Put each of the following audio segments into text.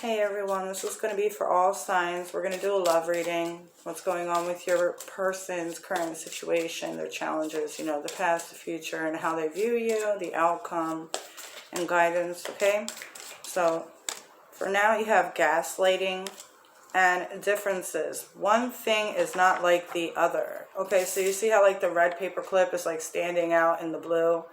Hey everyone, this is going to be for all signs. We're going to do a love reading. What's going on with your person's current situation, their challenges, you know, the past, the future, and how they view you, the outcome, and guidance, okay? So, for now you have gaslighting and differences. One thing is not like the other. Okay, so you see how like the red paper clip is like standing out in the blue?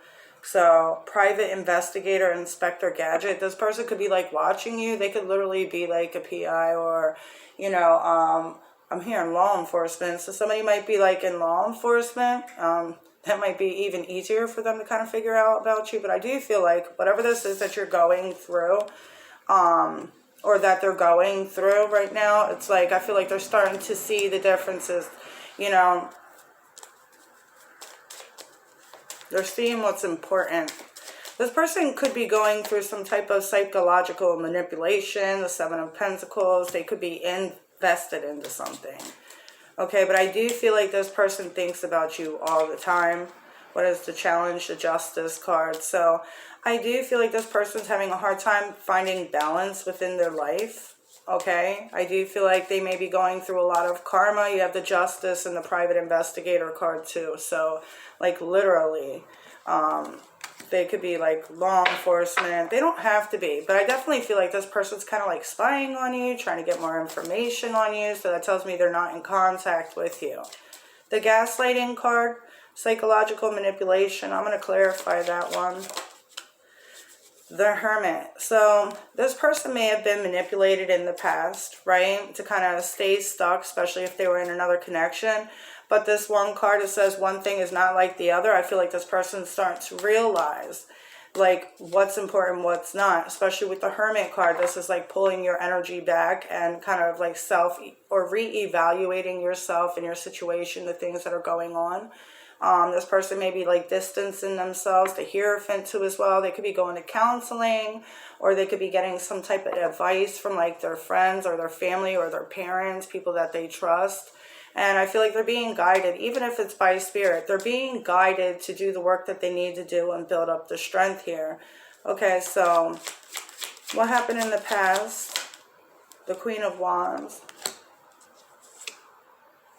So, private investigator, Inspector Gadget. This person could be like watching you. They could literally be like a PI or, you know, I'm here in law enforcement. So somebody might be like in law enforcement. That might be even easier for them to kind of figure out about you. But I do feel like whatever this is that you're going through, or that they're going through right now, it's like I feel like they're starting to see the differences, you know. They're seeing what's important. This person could be going through some type of psychological manipulation, the Seven of Pentacles. They could be invested into something. Okay, but I do feel like this person thinks about you all the time. What is the Challenge? The Justice card. So I do feel like this person's having a hard time finding balance within their life. Okay, I do feel like they may be going through a lot of karma. You have the Justice and the Private Investigator card too. So like literally, they could be like law enforcement. They don't have to be, but I definitely feel like this person's kind of like spying on you, trying to get more information on you. So that tells me they're not in contact with you. The gaslighting card, psychological manipulation. I'm going to clarify that one. The Hermit. So this person may have been manipulated in the past, right? To kind of stay stuck, especially if they were in another connection. But this one card, it says one thing is not like the other. I feel like this person's starting to realize like what's important, what's not. Especially with the Hermit card, this is like pulling your energy back and kind of like self or re-evaluating yourself and your situation, the things that are going on. This person may be like distancing themselves. The Hierophant too as well. They could be going to counseling, or they could be getting some type of advice from like their friends or their family or their parents, people that they trust. And I feel like they're being guided, even if it's by spirit. They're being guided to do the work that they need to do and build up the strength here. Okay, so what happened in the past? The Queen of Wands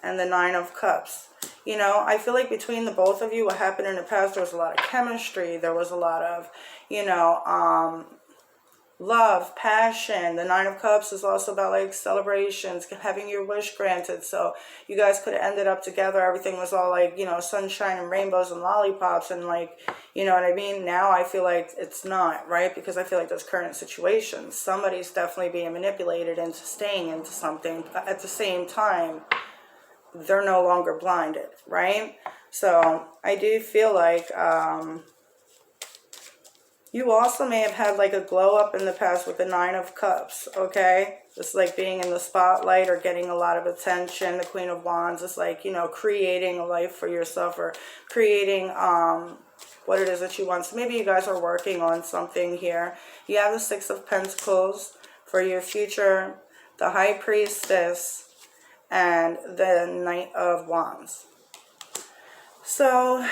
and the Nine of Cups. You know, I feel like between the both of you, what happened in the past, there was a lot of chemistry. There was a lot of, you know, love, passion. The Nine of Cups is also about like celebrations, having your wish granted. So you guys could have ended up together. Everything was all like, you know, sunshine and rainbows and lollipops and like, you know what I mean? Now I feel like it's not, right? Because I feel like this current situation, somebody's definitely being manipulated into staying into something. At the same time, they're no longer blinded, right? So I do feel like you also may have had like a glow up in the past with the Nine of Cups, okay? Just like being in the spotlight or getting a lot of attention. The Queen of Wands is like, you know, creating a life for yourself or creating what it is that you want. So maybe you guys are working on something here. You have the Six of Pentacles for your future, the High Priestess, and the Knight of Wands. So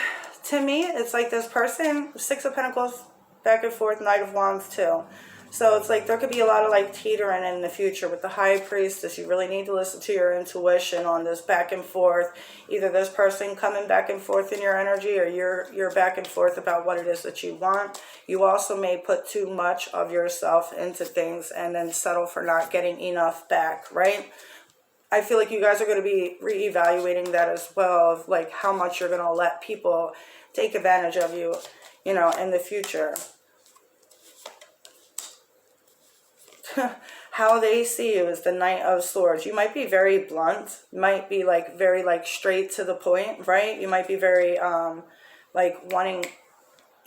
to me, it's like this person, Six of Pentacles, back and forth, Knight of Wands too. So it's like there could be a lot of like teetering in the future with the High Priestess. You really need to listen to your intuition on this back and forth. Either this person coming back and forth in your energy, or you're back and forth about what it is that you want. You also may put too much of yourself into things and then settle for not getting enough back, right? I feel like you guys are going to be reevaluating that as well, of like how much you're going to let people take advantage of you, you know, in the future. How they see you is the Knight of Swords. You might be very blunt, might be like very like straight to the point, right? You might be very like wanting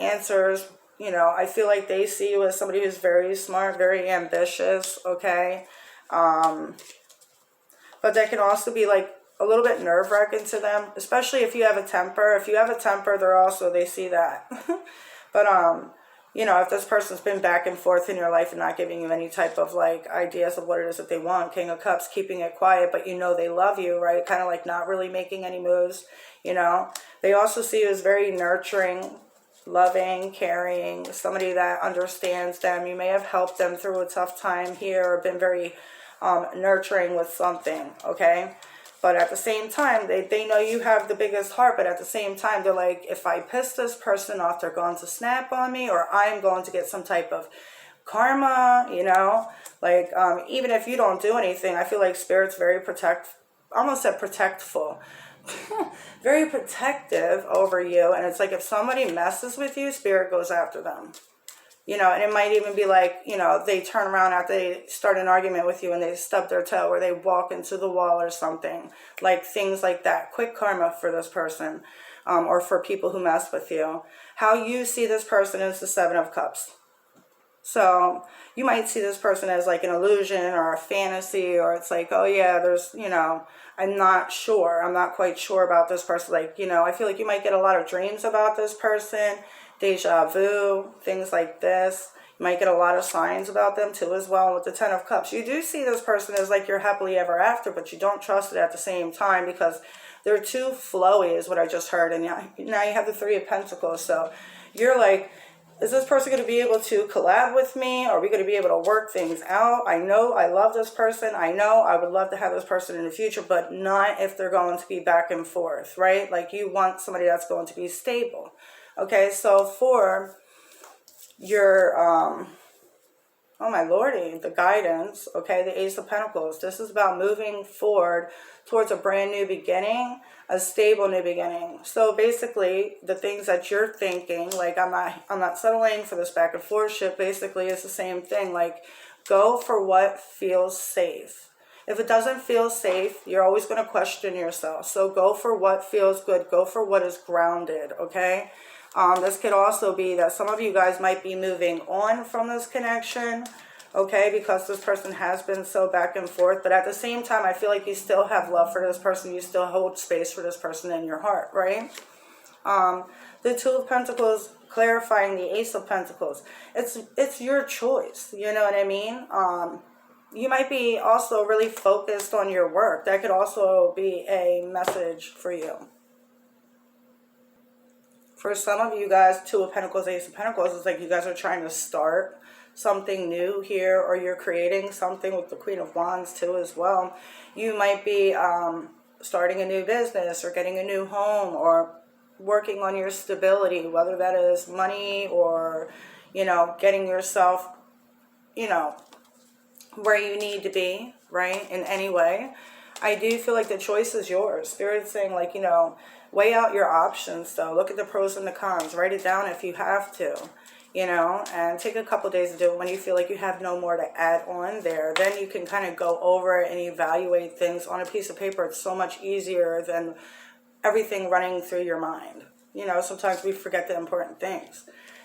answers. You know, I feel like they see you as somebody who's very smart, very ambitious, okay? But that can also be like a little bit nerve-wracking to them, especially if you have a temper. If you have a temper, they see that. But, you know, if this person's been back and forth in your life and not giving you any type of like ideas of what it is that they want, King of Cups, keeping it quiet, but you know they love you, right? Kind of like not really making any moves, you know. They also see you as very nurturing, loving, caring, somebody that understands them. You may have helped them through a tough time here or been very nurturing with something, okay? But at the same time, they know you have the biggest heart, but at the same time, they're like, if I piss this person off, they're going to snap on me, or I'm going to get some type of karma, you know? Like, even if you don't do anything, I feel like Spirit's very almost said protectful. Very protective over you. And it's like if somebody messes with you, Spirit goes after them. You know, and it might even be like, you know, they turn around after they start an argument with you and they stub their toe or they walk into the wall or something. Like things like that. Quick karma for this person, or for people who mess with you. How you see this person is the Seven of Cups. So you might see this person as like an illusion or a fantasy, or it's like, oh yeah, there's, you know, I'm not quite sure about this person. Like, you know, I feel like you might get a lot of dreams about this person, deja vu, things like this. You might get a lot of signs about them too as well. And with the Ten of Cups, you do see this person as like your happily ever after, but you don't trust it at the same time because they're too flowy is what I just heard. And now you have the Three of Pentacles. So you're like, is this person going to be able to collab with me? Are we going to be able to work things out? I know I love this person. I know I would love to have this person in the future, but not if they're going to be back and forth, right? Like you want somebody that's going to be stable. Okay, so for your, oh my lordy, the guidance, okay, the Ace of Pentacles. This is about moving forward towards a brand new beginning, a stable new beginning. So basically, the things that you're thinking, like I'm not settling for this back and forth shit, basically it's the same thing. Like, go for what feels safe. If it doesn't feel safe, you're always going to question yourself. So go for what feels good. Go for what is grounded, okay? This could also be that some of you guys might be moving on from this connection, okay, because this person has been so back and forth. But at the same time, I feel like you still have love for this person. You still hold space for this person in your heart, right? The Two of Pentacles clarifying the Ace of Pentacles. It's your choice, you know what I mean? You might be also really focused on your work. That could also be a message for you. For some of you guys, Two of Pentacles, Ace of Pentacles, it's like you guys are trying to start something new here, or you're creating something with the Queen of Wands too as well. You might be starting a new business or getting a new home or working on your stability, whether that is money or, you know, getting yourself, you know, where you need to be, right, in any way. I do feel like the choice is yours. Spirit's saying, like, you know, weigh out your options, though. Look at the pros and the cons. Write it down if you have to, you know, and take a couple days to do it when you feel like you have no more to add on there. Then you can kind of go over it and evaluate things on a piece of paper. It's so much easier than everything running through your mind. You know, sometimes we forget the important things.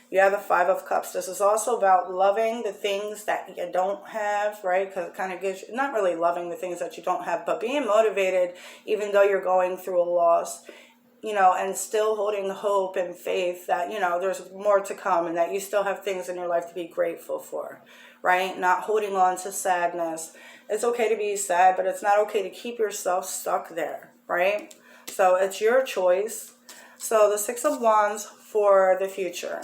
You have the Five of Cups. This is also about loving the things that you don't have, right? Because it kind of gives you, not really loving the things that you don't have, but being motivated even though you're going through a loss, you know, and still holding hope and faith that, you know, there's more to come and that you still have things in your life to be grateful for, right? Not holding on to sadness. It's okay to be sad, but it's not okay to keep yourself stuck there, right? So it's your choice. So the Six of Wands for the future.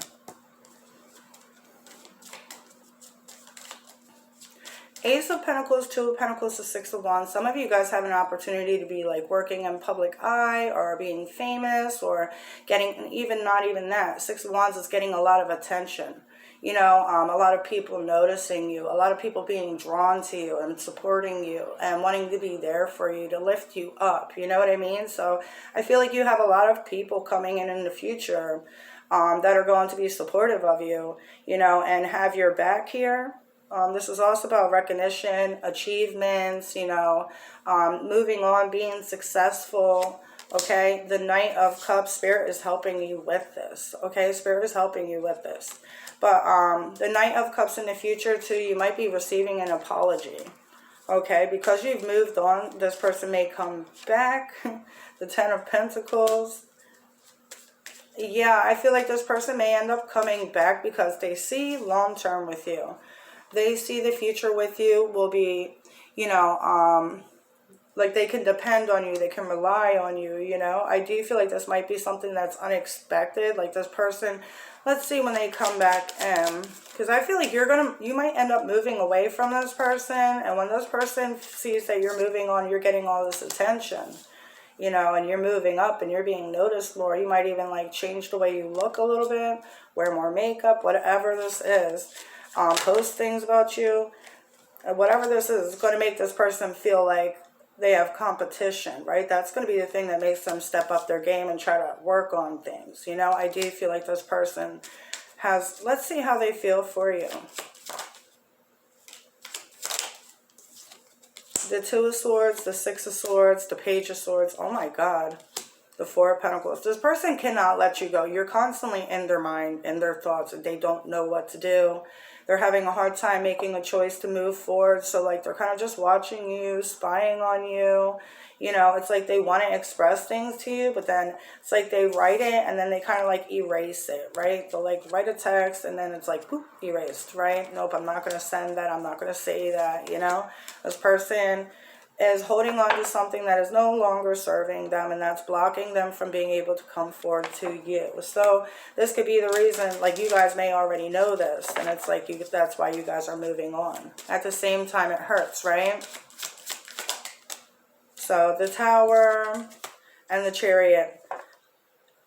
Ace of Pentacles, Two of Pentacles, the Six of Wands. Some of you guys have an opportunity to be like working in public eye or being famous or getting, even not even that. Six of Wands is getting a lot of attention. You know, a lot of people noticing you, a lot of people being drawn to you and supporting you and wanting to be there for you, to lift you up. You know what I mean? So I feel like you have a lot of people coming in the future that are going to be supportive of you, you know, and have your back here. This is also about recognition, achievements, you know, moving on, being successful, okay? The Knight of Cups, Spirit is helping you with this, okay? Spirit is helping you with this. But the Knight of Cups in the future, too, you might be receiving an apology, okay? Because you've moved on, this person may come back. The Ten of Pentacles. Yeah, I feel like this person may end up coming back because they see long-term with you. They see the future with you will be, you know, like they can depend on you, they can rely on you, you know. I do feel like this might be something that's unexpected, like this person, let's see when they come back in, because I feel like you might end up moving away from this person, and when this person sees that you're moving on, you're getting all this attention, you know, and you're moving up and you're being noticed more. You might even like change the way you look a little bit, wear more makeup, whatever this is, post things about you, whatever this is going to make this person feel like they have competition, right? That's going to be the thing that makes them step up their game and try to work on things. You know, I do feel like this person has, let's see how they feel for you. The Two of Swords, the Six of Swords, the Page of Swords. Oh my God. The Four of Pentacles. This person cannot let you go. You're constantly in their mind, in their thoughts, and they don't know what to do. They're having a hard time making a choice to move forward. So like they're kind of just watching you, spying on you. You know, it's like they want to express things to you, but then it's like they write it and then they kind of like erase it, right? They'll like write a text and then it's like, boop, erased, right? Nope, I'm not going to send that. I'm not going to say that, you know? This person is holding on to something that is no longer serving them, and that's blocking them from being able to come forward to you. So this could be the reason, like you guys may already know this, and it's like that's why you guys are moving on. At the same time, it hurts, right? So the Tower and the Chariot.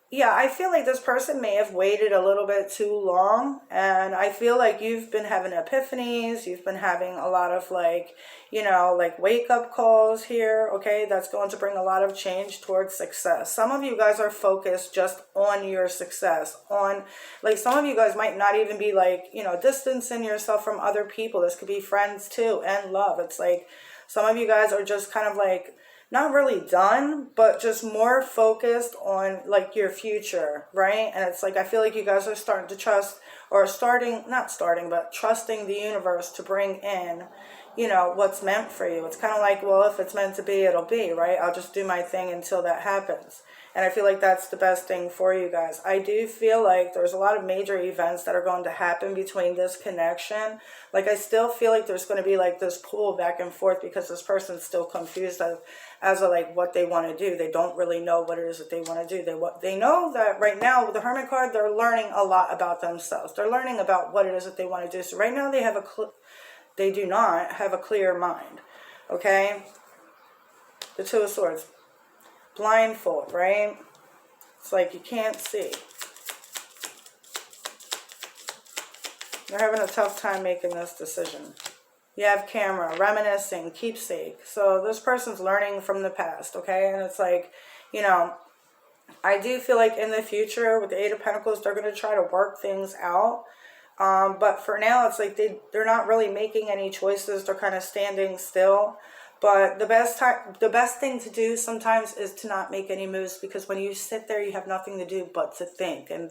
Yeah, I feel like this person may have waited a little bit too long, and I feel like you've been having epiphanies, you've been having a lot of like, you know, like wake-up calls here, okay? That's going to bring a lot of change towards success. Some of you guys are focused just on your success, on, like some of you guys might not even be like, you know, distancing yourself from other people. This could be friends too, and love. It's like some of you guys are just kind of like, not really done, but just more focused on like your future, right? And it's like, I feel like you guys are starting to trust, or but trusting the universe to bring in, you know, what's meant for you. It's kind of like, well, if it's meant to be, it'll be, right? I'll just do my thing until that happens. And I feel like that's the best thing for you guys. I do feel like there's a lot of major events that are going to happen between this connection. Like I still feel like there's going to be like this pull back and forth because this person's still confused as to like what they want to do. They don't really know what it is that they want to do. They know that right now with the Hermit card, they're learning a lot about themselves. They're learning about what it is that they want to do. So right now they do not have a clear mind. Okay? The Two of Swords. Blindfold, right? It's like you can't see. They're having a tough time making this decision. You have camera, reminiscing, keepsake. So this person's learning from the past, okay? And it's like, you know, I do feel like in the future with the Eight of Pentacles, they're going to try to work things out. But for now, it's like they're not really making any choices. They're kind of standing still. But the best thing to do sometimes is to not make any moves, because when you sit there, you have nothing to do but to think. And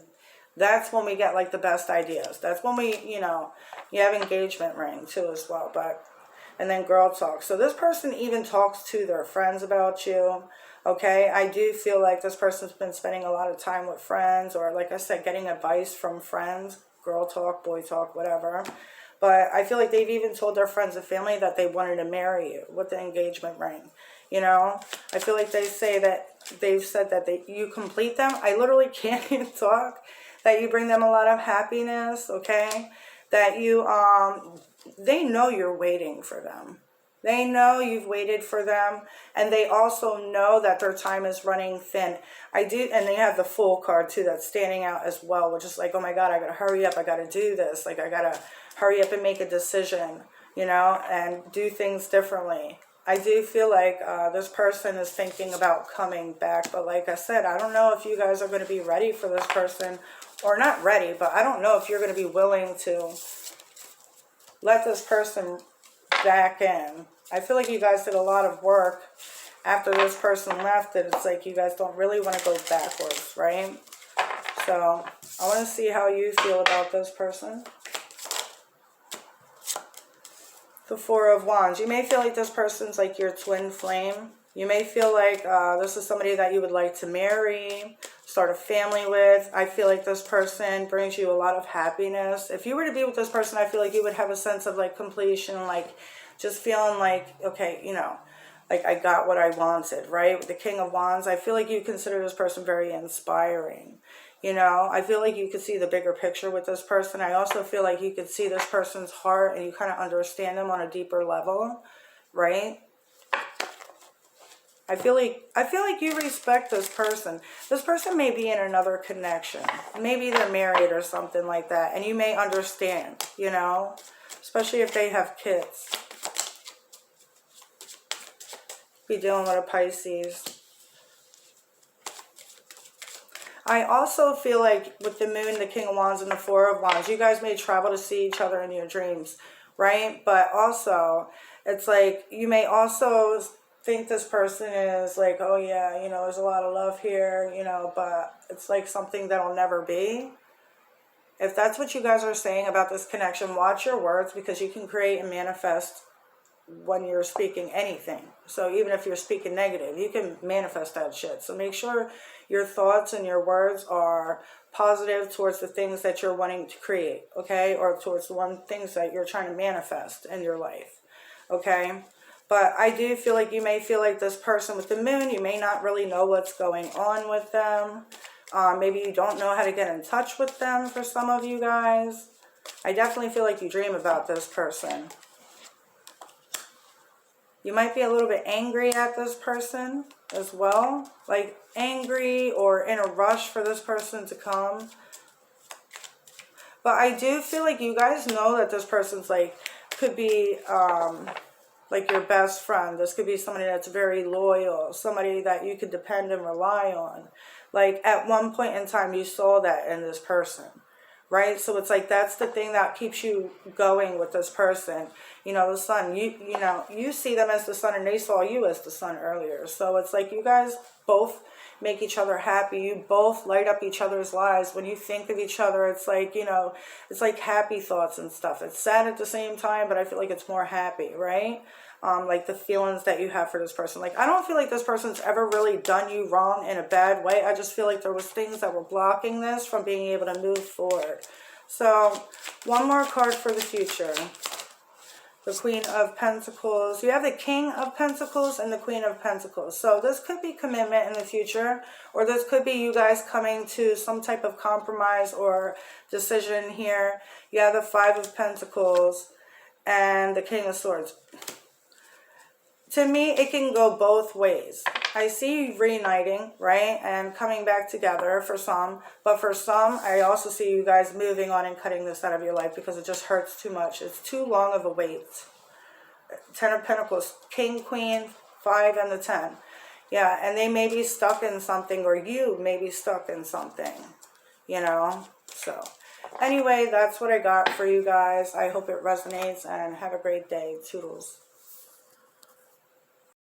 that's when we get like the best ideas. That's when we, you know, you have engagement ring too as well. And then girl talk. So this person even talks to their friends about you. Okay, I do feel like this person's been spending a lot of time with friends, or like I said, getting advice from friends. Girl talk, boy talk, whatever. But I feel like they've even told their friends and family that they wanted to marry you with the engagement ring. You know, I feel like they've said that you complete them. I literally can't even talk. That you bring them a lot of happiness, okay? That you, they know you're waiting for them. They know you've waited for them, and they also know that their time is running thin. And they have the Fool card too that's standing out as well, which is like, oh my God, I gotta hurry up, I gotta do this. Like I gotta hurry up and make a decision, you know, and do things differently. I do feel like this person is thinking about coming back, but like I said, I don't know if you guys are going to be ready for this person, or not ready, but I don't know if you're going to be willing to let this person back in. I feel like you guys did a lot of work after this person left, that it's like you guys don't really want to go backwards, right? So I want to see how you feel about this person. The Four of Wands. You may feel like this person's like your twin flame. You may feel like this is somebody that you would like to marry, start a family with. I feel like this person brings you a lot of happiness. If you were to be with this person, I feel like you would have a sense of like completion, like just feeling like, okay, you know, like I got what I wanted, right? With the King of Wands, I feel like you consider this person very inspiring. You know, I feel like you could see the bigger picture with this person. I also feel like you could see this person's heart and you kind of understand them on a deeper level, right? I feel like you respect this person. This person may be in another connection. Maybe they're married or something like that, and you may understand, you know, especially if they have kids. Be dealing with a Pisces. I also feel like with the Moon, the King of Wands, and the Four of Wands, you guys may travel to see each other in your dreams, right? But also, it's like you may also think this person is like, oh yeah, you know, there's a lot of love here, you know, but it's like something that'll never be. If that's what you guys are saying about this connection, watch your words, because you can create and manifest when you're speaking anything. So even if you're speaking negative, you can manifest that shit. So make sure your thoughts and your words are positive towards the things that you're wanting to create, okay? Or towards the things that you're trying to manifest in your life, okay? But I do feel like you may feel like this person with the Moon, you may not really know what's going on with them. Maybe you don't know how to get in touch with them for some of you guys. I definitely feel like you dream about this person. You might be a little bit angry at this person as well. Like angry or in a rush for this person to come. But I do feel like you guys know that this person's like, could be like your best friend. This could be somebody that's very loyal. Somebody that you could depend and rely on. Like at one point in time you saw that in this person. Right? So it's like that's the thing that keeps you going with this person. You know, the sun, you know, you see them as the sun and they saw you as the sun earlier. So it's like you guys both make each other happy. You both light up each other's lives. When you think of each other, it's like, you know, it's like happy thoughts and stuff. It's sad at the same time, but I feel like it's more happy, right? Like the feelings that you have for this person. Like, I don't feel like this person's ever really done you wrong in a bad way. I just feel like there was things that were blocking this from being able to move forward. So, one more card for the future. The Queen of Pentacles. You have the King of Pentacles and the Queen of Pentacles. So, this could be commitment in the future. Or this could be you guys coming to some type of compromise or decision here. You have the Five of Pentacles and the King of Swords. To me, it can go both ways. I see you reuniting, right, and coming back together for some. But for some, I also see you guys moving on and cutting this out of your life because it just hurts too much. It's too long of a wait. Ten of Pentacles, King, Queen, 5, and the 10. Yeah, and they may be stuck in something, or you may be stuck in something, you know. So, anyway, that's what I got for you guys. I hope it resonates, and have a great day. Toodles.